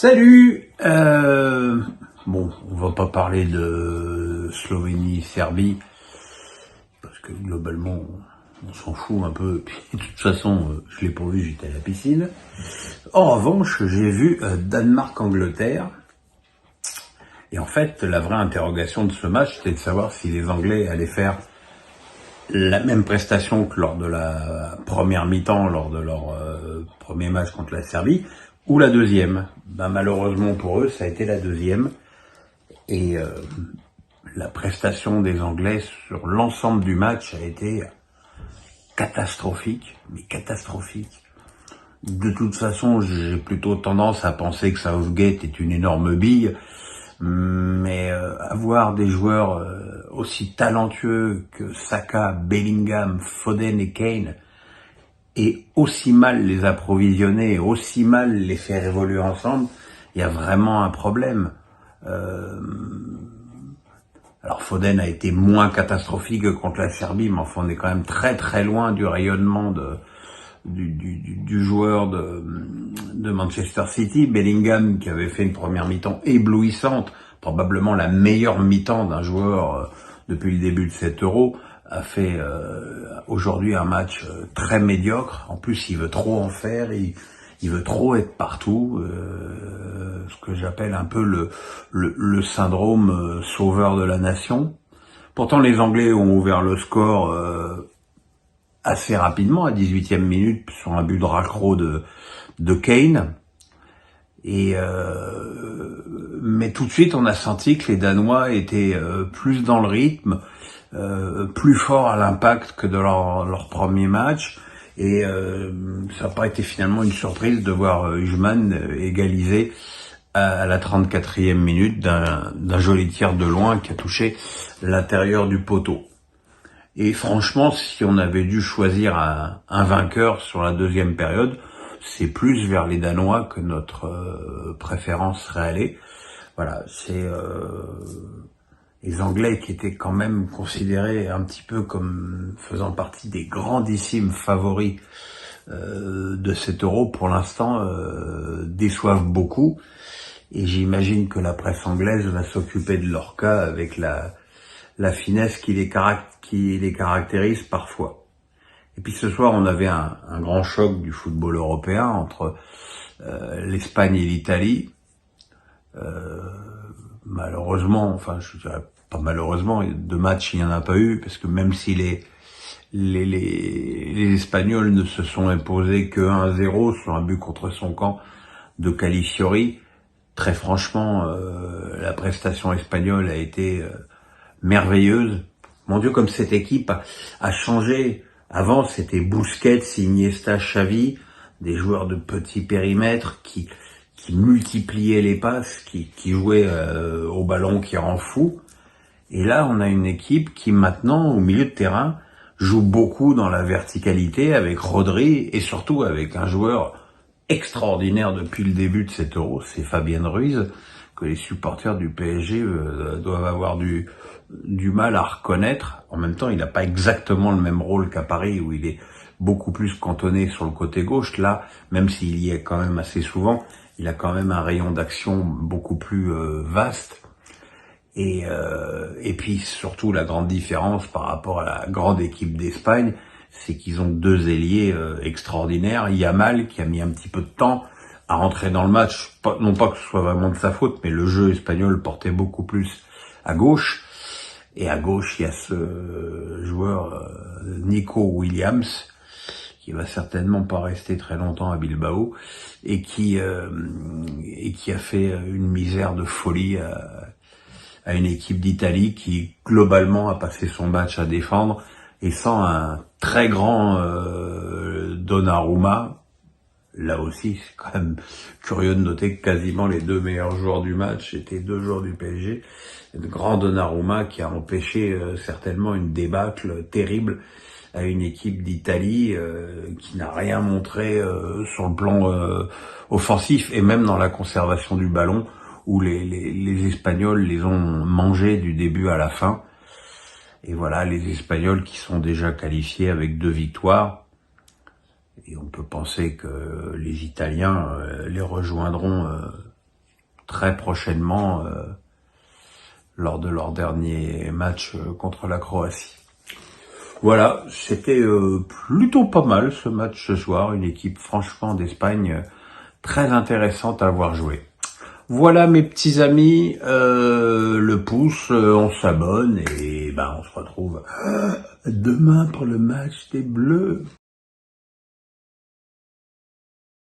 Salut. Bon, on va pas parler de Slovénie-Serbie parce que globalement on s'en fout un peu. Puis, de toute façon, je l'ai pas vu, j'étais à la piscine. En revanche, j'ai vu Danemark-Angleterre. Et en fait, la vraie interrogation de ce match, c'était de savoir si les Anglais allaient faire la même prestation que lors de la première mi-temps, lors de leur premier match contre la Serbie, ou la deuxième. Malheureusement pour eux, ça a été la deuxième. Et la prestation des Anglais sur l'ensemble du match a été catastrophique, mais catastrophique. De toute façon, j'ai plutôt tendance à penser que Southgate est une énorme bille, mais avoir des joueurs aussi talentueux que Saka, Bellingham, Foden et Kane, et aussi mal les approvisionner, aussi mal les faire évoluer ensemble, il y a vraiment un problème. Alors Foden a été moins catastrophique que contre la Serbie, mais enfin on est quand même très très loin du rayonnement du joueur de Manchester City. Bellingham, qui avait fait une première mi-temps éblouissante, probablement la meilleure mi-temps d'un joueur depuis le début de cet Euro, a fait aujourd'hui un match très médiocre. En plus, il veut trop en faire, il veut trop être partout, ce que j'appelle un peu le syndrome sauveur de la nation. Pourtant, les Anglais ont ouvert le score assez rapidement, à 18e minute, sur un but de raccro de Kane. Mais tout de suite, on a senti que les Danois étaient plus dans le rythme, plus forts à l'impact que de leur premier match. Et ça n'a pas été finalement une surprise de voir Hugman égaliser à la 34e minute d'un joli tir de loin qui a touché l'intérieur du poteau. Et franchement, si on avait dû choisir un vainqueur sur la deuxième période, c'est plus vers les Danois que notre préférence serait allée. Voilà, c'est les Anglais qui étaient quand même considérés un petit peu comme faisant partie des grandissimes favoris de cet Euro, pour l'instant déçoivent beaucoup. Et j'imagine que la presse anglaise va s'occuper de leur cas avec la finesse qui les caractérise parfois. Et puis ce soir, on avait un grand choc du football européen entre l'Espagne et l'Italie. Malheureusement, enfin je dirais pas malheureusement, de match il n'y en a pas eu, parce que même si les Espagnols ne se sont imposés que 1-0 sur un but contre son camp de Calafiori, très franchement, la prestation espagnole a été merveilleuse. Mon Dieu, comme cette équipe a changé. Avant, c'était Busquets, Iniesta, Xavi, des joueurs de petit périmètre qui multipliaient les passes, qui jouaient au ballon qui rend fou. Et là, on a une équipe qui maintenant, au milieu de terrain, joue beaucoup dans la verticalité avec Rodri et surtout avec un joueur extraordinaire depuis le début de cet Euro, c'est Fabien Ruiz, que les supporters du PSG doivent avoir du mal à reconnaître. En même temps, il n'a pas exactement le même rôle qu'à Paris, où il est beaucoup plus cantonné sur le côté gauche. Là, même s'il y est quand même assez souvent, il a quand même un rayon d'action beaucoup plus vaste. Et puis surtout, la grande différence par rapport à la grande équipe d'Espagne, c'est qu'ils ont deux ailiers extraordinaires. Yamal, qui a mis un petit peu de temps à rentrer dans le match, non pas que ce soit vraiment de sa faute, mais le jeu espagnol portait beaucoup plus à gauche. Et à gauche, il y a ce joueur Nico Williams, qui va certainement pas rester très longtemps à Bilbao, et qui a fait une misère de folie à une équipe d'Italie qui globalement a passé son match à défendre, et sans un très grand Donnarumma. Là aussi, c'est quand même curieux de noter que quasiment les deux meilleurs joueurs du match étaient deux joueurs du PSG. Le grand Donnarumma qui a empêché certainement une débâcle terrible à une équipe d'Italie qui n'a rien montré sur le plan offensif, et même dans la conservation du ballon, où les Espagnols les ont mangés du début à la fin. Et voilà, les Espagnols qui sont déjà qualifiés avec 2 victoires. Et on peut penser que les Italiens les rejoindront très prochainement lors de leur dernier match contre la Croatie. Voilà, c'était plutôt pas mal ce match ce soir, une équipe franchement d'Espagne très intéressante à voir jouer. Voilà mes petits amis, le pouce, on s'abonne et on se retrouve demain pour le match des Bleus.